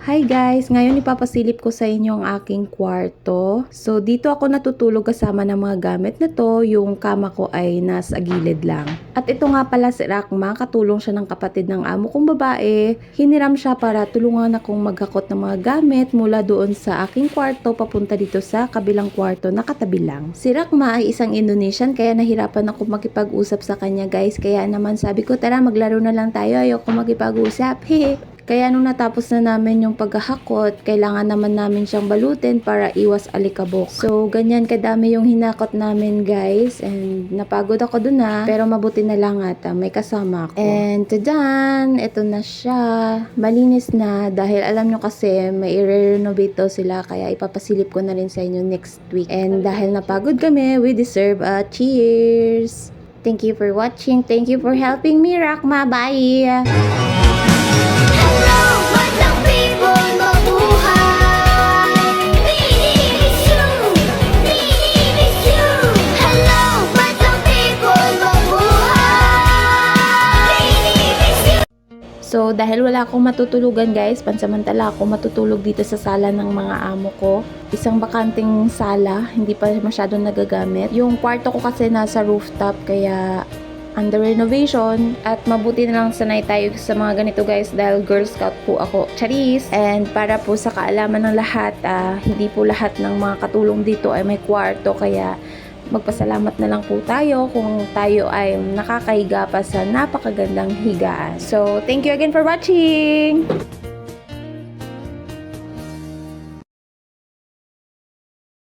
Hi guys! Ngayon ipapasilip ko sa inyo ang aking kwarto. So dito ako natutulog kasama ng mga gamit na to. Yung kama ko ay nasa gilid lang. At ito nga pala si Rakma, katulong siya ng kapatid ng amo kong babae. Hiniram siya para tulungan akong maghakot ng mga gamit mula doon sa aking kwarto papunta dito sa kabilang kwarto na katabi lang. Si Rakma ay isang Indonesian kaya nahirapan ako makipag-usap sa kanya guys. Kaya naman sabi ko tara maglaro na lang tayo, ayoko makipag-usap. Hehe. Kaya nung natapos na namin yung paghahakot, kailangan naman namin siyang balutin para iwas alikabok. So, ganyan kadami yung hinakot namin guys. And napagod ako dun pero mabuti na lang at may kasama ako. And tadan! Ito na siya. Malinis na dahil alam nyo kasi may i-renovate daw sila kaya ipapasilip ko na rin sa inyo next week. And dahil napagod kami, we deserve a cheers! Thank you for watching. Thank you for helping me, Rakma. Bye! So, dahil wala akong matutulugan guys, pansamantala ako matutulog dito sa sala ng mga amo ko. Isang bakanting sala, hindi pa masyadong nagagamit. Yung kwarto ko kasi nasa rooftop, kaya under renovation. At mabuti na lang sanay tayo sa mga ganito guys dahil Girl Scout po ako. Charis! And para po sa kaalaman ng lahat, hindi po lahat ng mga katulong dito ay may kwarto, kaya magpasalamat na lang po tayo kung tayo ay nakakahiga pa sa napakagandang higaan. So, thank you again for watching!